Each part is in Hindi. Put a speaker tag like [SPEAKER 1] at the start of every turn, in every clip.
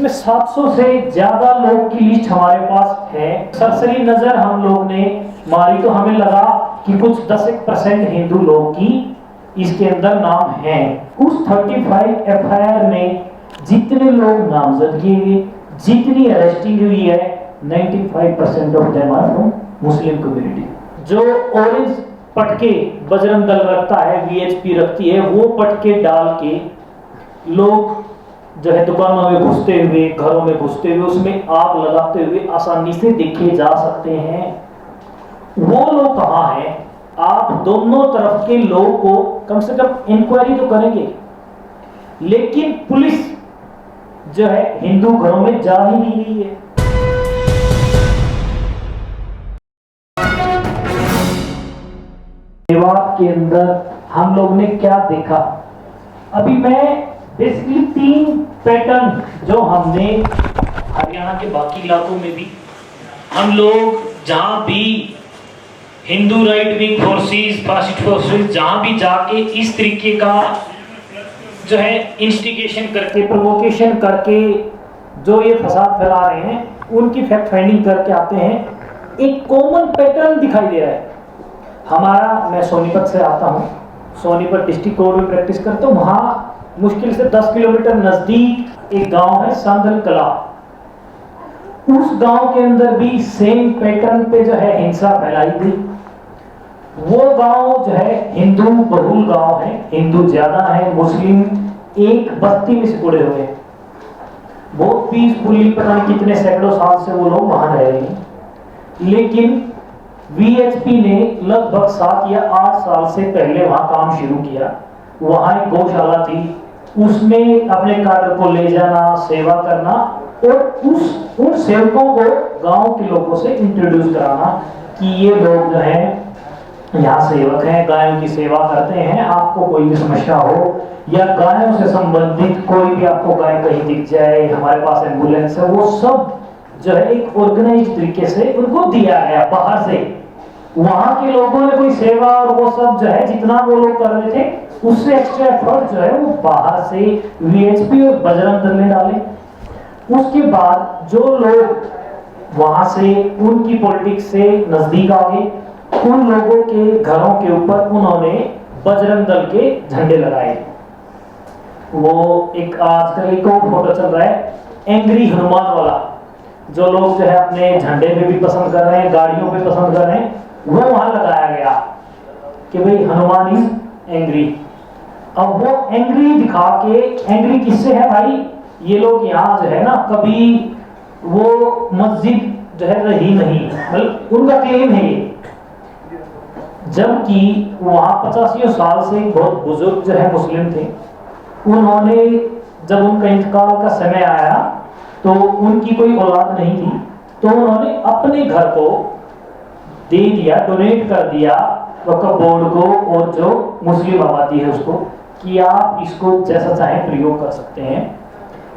[SPEAKER 1] इसमें 700 से ज्यादा लोग की लिस्ट हमारे पास है। सरसरी नजर हम लोग ने मारी तो हमें लगा कि कुछ 10% हिंदू लोग की इसके अंदर नाम है। उस 35 एफआईआर में जितने लोग नामजद किए गए, जितनी अरेस्टिंग हुई है, 95% of them are from Muslim community. जो ऑरेंज पटके बजरंग दल रखता है, वीएचपी रखती है, वो पटके डाल के लोग जो है दुकानों में घुसते हुए, घरों में घुसते हुए, उसमें आग लगाते हुए आसानी से देखे जा सकते हैं। वो लोग कहाँ हैं? आप दोनों तरफ के लोगों को कम से कम इंक्वायरी तो करेंगे, लेकिन पुलिस जो है हिंदू घरों में जा ही नहीं रही है। विवाद के अंदर हम लोग ने क्या देखा? अभी मैं बेसिकली 3 पैटर्न जो हमने हरियाणा के बाकी इलाकों में भी हम लोग जहां भी Hindu right wing forces, fascist forces जहां भी जाके इस तरीके का जो है इंस्टिगेशन करके, प्रोवोकेशन करके जो ये फसाद फैला रहे हैं, उनकी फैक्ट फाइंडिंग करके आते हैं। एक कॉमन पैटर्न दिखाई दे रहा है हमारा। मैं सोनीपत से आता हूँ, सोनीपत डिस्ट्रिक्ट कोर्ट में प्रैक्टिस करता हूँ। वहाँ मुश्किल से 10 किलोमीटर नजदीक एक गांव है सांदल कला। उस गांव के अंदर भी सेम पैटर्न पे जो है हिंसा फैलाई गई। वो गांव जो है हिंदू बहुल गांव है, हिंदू ज्यादा है, मुस्लिम एक बस्ती में सिकुड़े हुए हैं। बहुत पीसफुली, पता नहीं कितने सैकड़ों साल से वो लोग वहां रह रहे हैं। लेकिन वीएचपी ने लगभग 7 या 8 साल से पहले वहां काम शुरू किया। वहां एक गौशाला थी, उसमें अपने कार्य को ले जाना, सेवा करना और उन सेवकों को गांव के लोगों से इंट्रोड्यूस कराना कि ये लोग जो हैं यहाँ सेवक हैं, गायों की सेवा करते हैं। आपको कोई भी समस्या हो या गायों से संबंधित कोई भी आपको गाय कहीं दिख जाए, हमारे पास एम्बुलेंस है, वो सब जो है एक ऑर्गेनाइज तरीके से उनको दिया गया बाहर से। वहां के लोगों ने कोई सेवा और वो सब जो है जितना वो लोग कर रहे थे, उससे एक्स्ट्रा एफर्ट जो है वो बाहर से वीएचपी और बजरंग दल ने डाले। उसके बाद जो लोग वहां से उनकी पॉलिटिक्स से नजदीक आ गए, उन लोगों के घरों के ऊपर उन्होंने बजरंग दल के झंडे लगाए। वो एक आजकल एक और फोटो चल रहा है एंग्री हनुमान वाला, जो लोग जो है अपने झंडे पे भी पसंद कर रहे हैं, गाड़ियों पे पसंद कर रहे हैं, वो वहां लगाया गया कि भाई हनुमान इज एंग्री। अब वो एंग्री दिखा के, एंग्री किससे है भाई? ये लोग यहाँ जो है ना, कभी वो मस्जिद जो है रही नहीं, मतलब उनका क्लेम है ये। जबकि वहां 85 साल से बहुत बुजुर्ग जो है मुस्लिम थे, उन्होंने जब उनका इंतकाल का समय आया तो उनकी कोई औलाद नहीं थी, तो उन्होंने अपने घर को दे दिया, डोनेट कर दिया वक्फ बोर्ड को और जो मुस्लिम आबादी है उसको, कि आप इसको जैसा चाहें प्रयोग कर सकते हैं।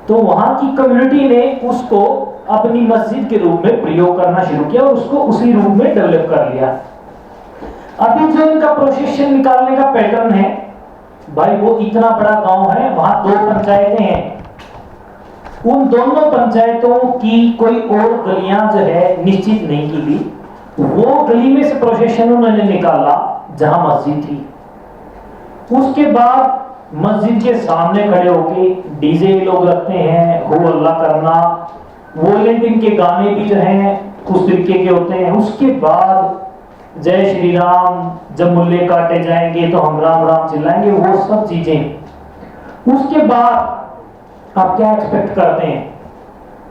[SPEAKER 1] तो वहां की कम्युनिटी ने उसको अपनी मस्जिद के रूप में प्रयोग करना शुरू किया और उसको उसी रूप में डेवलप कर लिया। अभी जो इनका प्रोसेशन निकालने का पैटर्न है भाई, वो इतना बड़ा गांव है, वहां 2 पंचायतें हैं, उन दोनों पंचायतों की कोई और गलियां जो है निश्चित नहीं की गई। वो गली में से प्रोसेशन उन्होंने निकाला जहां मस्जिद थी। उसके बाद मस्जिद के सामने खड़े होके डीजे लोग रखते हैं, हु अल्लाह करना, वोलेंट इनके गाने भी जो हैं उस तरीके के होते हैं। उसके बाद जय श्री राम, जब मुल्ले काटे जाएंगे तो हम राम राम चिल्लाएंगे, वो सब चीजें। उसके बाद आप क्या एक्सपेक्ट करते हैं?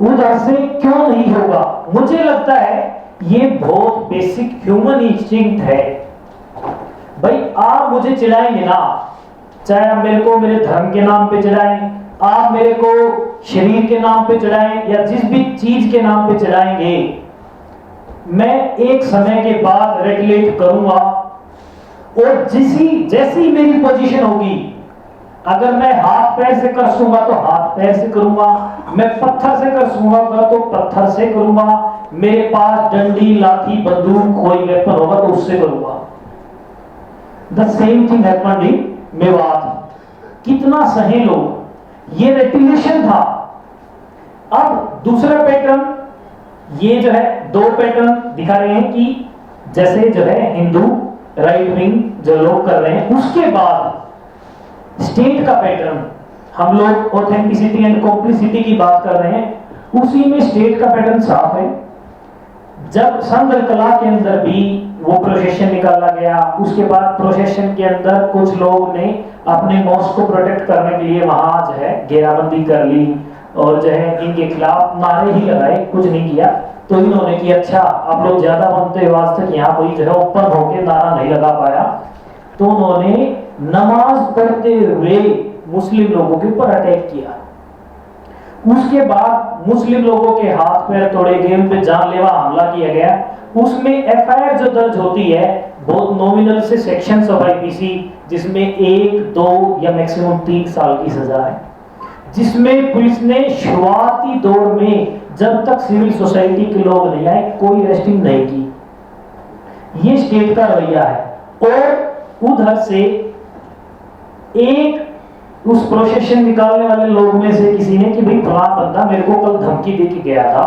[SPEAKER 1] उधर से क्यों नहीं होगा? मुझे लगता है ये बहुत बेसिक ह्यूमन इंस्टिंक्ट है। भाई आप मुझे चिढ़ाएंगे ना, चाहे आप मेरे को मेरे धर्म के नाम पे चिढ़ाएं, आप मेरे को शरीर के नाम पे चिढ़ाएं या जिस भी चीज के नाम पे चिढ़ाएंगे, मैं एक समय के बाद रेगुलेट करूंगा। और जैसी मेरी पोजीशन होगी, अगर मैं हाथ पैर से कर सकूंगा तो हाथ पैर से करूंगा, मैं पत्थर से कर सकूंगा तो पत्थर से करूंगा, मेरे पास डंडी, लाठी, बंदूक, कोई वेपन होगा तो उससे करूंगा। The same thing happened in Mewat. कितना सहे लोग, ये रेटिलेशन था। दूसरा पैटर्न ये जो है, दो पैटर्न दिखा रहे हैं कि जैसे जो है हिंदू राइट विंग जो लोग कर रहे हैं, उसके बाद स्टेट का पैटर्न, हम लोग ऑथेंटिसिटी एंड कॉम्प्लिसिटी की बात कर रहे हैं, उसी में स्टेट का पैटर्न साफ है। जब संघ कला के अंदर भी वो प्रोसेशन निकाला गया, उसके बाद प्रोसेशन के अंदर कुछ लोग ने अपने मॉस्क को प्रोटेक्ट करने के लिए वहां जो है घेराबंदी कर ली और जो है इनके खिलाफ नारे ही लगाए, कुछ नहीं किया। तो इन्होंने कि अच्छा आप लोग ज्यादा बनते हो, आज तक यहाँ कोई जो है ओपन होके नारा नहीं लगा पाया, तो उन्होंने नमाज पढ़ते हुए मुस्लिम लोगों के ऊपर अटैक किया। उसके बाद मुस्लिम लोगों के हाथ पैर तोड़े गए, उन पे जानलेवा हमला किया गया। उसमें एफआईआर जो दर्ज होती है बहुत नॉमिनल से सेक्शंस ऑफ आईपीसी, जिसमें 1, 2 या मैक्सिमम 3 साल की सजा है, जिसमें पुलिस ने शुरुआती दौर में जब तक सिविल सोसाइटी के लोग नहीं आए कोई अरेस्टिंग नहीं की। ये स्टेट का रवैया है। और उधर से एक उस प्रोसेशन निकालने वाले लोग में से किसी ने कि भाई फलां बंदा मेरे को कल धमकी दे के गया था,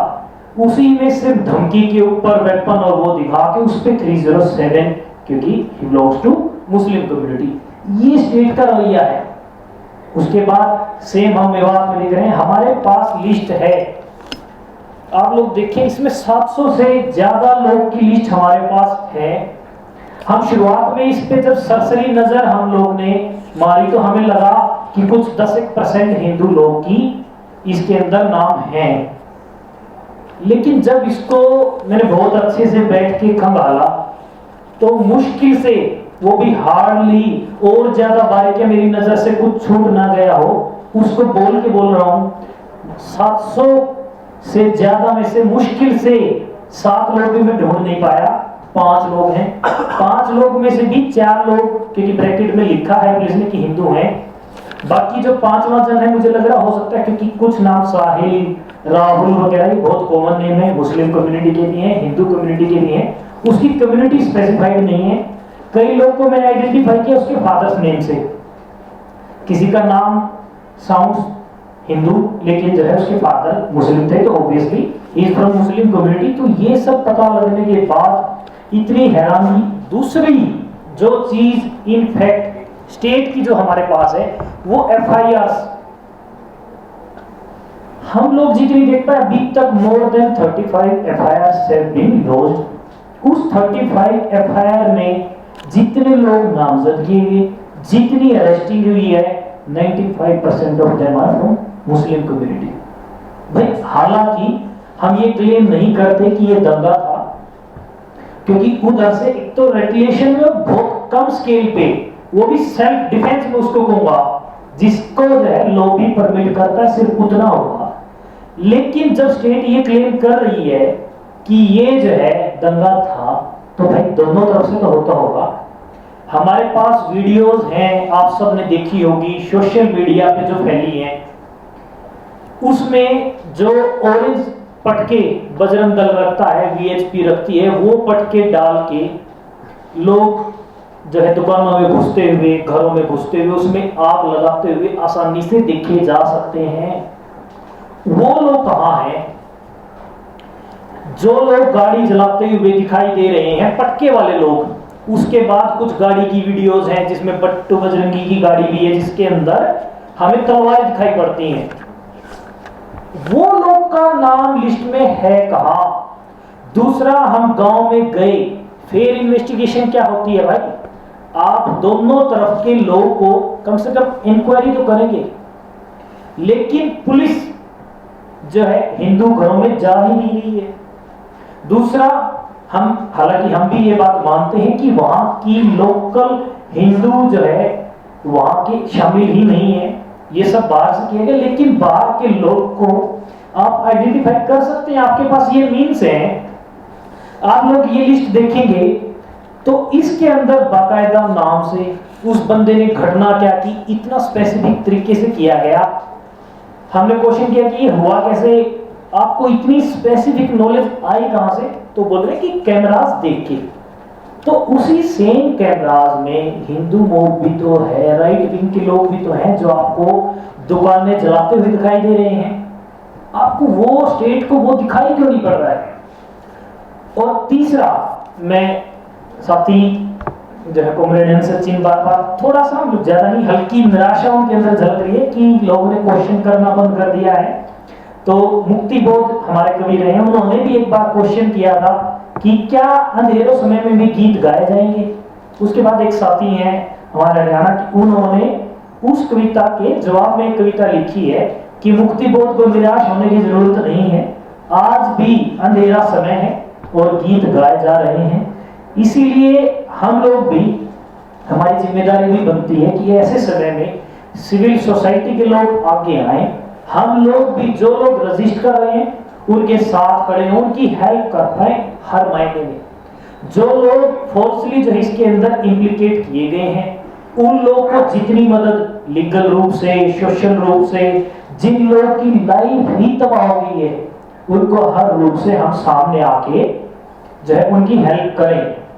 [SPEAKER 1] उसी में सिर्फ धमकी के ऊपर वेपन और वो दिखा के उस पे 307, क्योंकि he belongs to Muslim community. ये स्टेट का रवैया है। उसके बाद सेम हम मेवात में देख रहे हैं, हमारे पास लिस्ट है, आप लोग देखिए इसमें 700 से ज्यादा लोग की लिस्ट हमारे पास है। हम शुरुआत में इस पे जब सरसरी नजर हम लोग ने मारी तो हमें लगा कि कुछ 10% हिंदू लोग की इसके अंदर नाम हैं, लेकिन जब इसको मैंने बहुत अच्छे से बैठ के खंगाला तो मुश्किल से, वो भी हार्डली, और ज्यादा बारीकियां मेरी नजर से कुछ छूट ना गया हो, उसको बोल के बोल रहा हूं, 700 से ज्यादा में से मुश्किल से 7 लोग भी मैं ढूंढ नहीं पाया। 5 लोग हैं, 5 लोग में से भी 4 लोग, क्योंकि ब्रैकेट में लिखा है पुलिस ने कि हिंदू हैं, बाकी जो 5वां जन है मुझे लग रहा हो सकता है, क्योंकि कुछ नाम साहिल, राहुल वगैरह ये बहुत कॉमन नेम है, मुस्लिम कम्युनिटी के भी हैं, हिंदू कम्युनिटी के भी हैं, उसकी कम्युनिटी स्पेसिफाइड नहीं है। कई लोग को मैंने आइडेंटिफाई किया उसके फादर्स नेम से, किसी का नाम साउंड्स हिंदू लेकिन जो है उसके फादर मुस्लिम थे, तो obviously he is from Muslim community. तो ये सब पता लगने के बाद इतनी हैरानी। दूसरी जो चीज इन फैक्ट स्टेट की जो हमारे पास है वो एफआईआर, हम लोग जितनी देख पाए अभी तक more than 35 FIR have been launched. उस 35 एफआईआर में जितने लोग नामजद किए गए, जितनी अरेस्टिंग हुई है, 95% of them are from Muslim community. भाई हालांकि हम ये क्लेम नहीं करते कि ये दंगा था, क्योंकि उधर से एक तो रेटिलेशन में बहुत कम स्केल पे, वो भी सेल्फ डिफेंस में उसको कहूंगा, जिसको जो है लॉ भी परमिट करता है सिर्फ उतना होगा। लेकिन जब स्टेट ये क्लेम कर रही है कि ये जो है दंगा था, तो भाई दोनों तरफ से तो होता होगा। हमारे पास वीडियोस हैं, आप सब ने देखी होगी, सोशल मीडिया पे जो फैली हैं, उसमें जो ऑरेंज पटके बजरंग दल रखता है, वीएचपी रखती है, वो पटके डाल के लोग जो है दुकानों में घुसते हुए, घरों में घुसते हुए, उसमें आग लगाते हुए आसानी से देखे जा सकते हैं। वो लोग कहां हैं? जो लोग गाड़ी जलाते हुए दिखाई दे रहे हैं, पटके वाले लोग। उसके बाद कुछ गाड़ी की वीडियोस हैं जिसमें बट्टू बजरंगी की गाड़ी भी है, जिसके अंदर हमें तलवारें दिखाई पड़ती हैं। वो लोग का नाम लिस्ट में है कहां? दूसरा, हम गांव में गए, फिर इन्वेस्टिगेशन क्या होती है भाई? आप दोनों तरफ के लोगों को कम से कम इंक्वायरी तो करेंगे, लेकिन पुलिस जो है हिंदू घरों में जा ही नहीं रही है। दूसरा, हम हालांकि हम भी ये बात मानते हैं कि वहां की लोकल हिंदू जो है वहां के शामिल ही नहीं है, ये सब बाहर से किए गए, लेकिन बाहर के लोग को आप आइडेंटिफाई कर सकते हैं, आपके पास ये मीन्स हैं। आप लोग ये लिस्ट देखेंगे तो इसके अंदर बाकायदा नाम से उस बंदे ने घटना क्या की, इतना स्पेसिफिक तरीके से किया गया। हमने क्वेश्चन किया कि ये हुआ कैसे, आपको इतनी स्पेसिफिक नॉलेज आई कहां से? तो बोल रहे कि कैमरास देख के। तो उसी सेम कैमरास में हिंदू मोब भी तो है, राइट विंग के लोग भी तो हैं, जो आपको दुकानें जलाते हुए दिखाई दे रहे हैं। आपको वो स्टेट को वो दिखाई क्यों नहीं पड़ रहा है? और तीसरा, मैं साथी जो है कॉमरेड सचिन बार बार थोड़ा सा ज्यादा नहीं, हल्की निराशा उनके अंदर झलक रही है कि लोगों ने क्वेश्चन करना बंद कर दिया है। तो मुक्ति बोध हमारे कवि रहे हैं, उन्होंने भी एक बार क्वेश्चन किया था कि क्या अंधेरों समय में भी गीत गाए जाएंगे। उसके बाद एक साथी हैं हमारे हरियाणा की, उन्होंने उस कविता के जवाब में एक कविता लिखी है कि मुक्ति बोध को निराश होने की जरूरत नहीं है, आज भी अंधेरा समय है और गीत गाए जा रहे हैं। इसीलिए हम लोग भी, हमारी जिम्मेदारी भी बनती है कि ऐसे समय में सिविल सोसाइटी के लोग आगे आए, हम लोग भी जो लोग रजिस्ट कर रहे हैं उनके साथ खड़े हों, उनकी हेल्प कर पाए हर मायने में। जो लोग फोर्सली जो इसके अंदर इम्प्लीकेट किए गए हैं, उन लोगों को जितनी मदद लीगल रूप से, सोशल रूप से, जिन लोगों की लाइफ ही तबाह हो गई है, उनको हर रूप से हम सामने आके जो है उनकी हेल्प करें।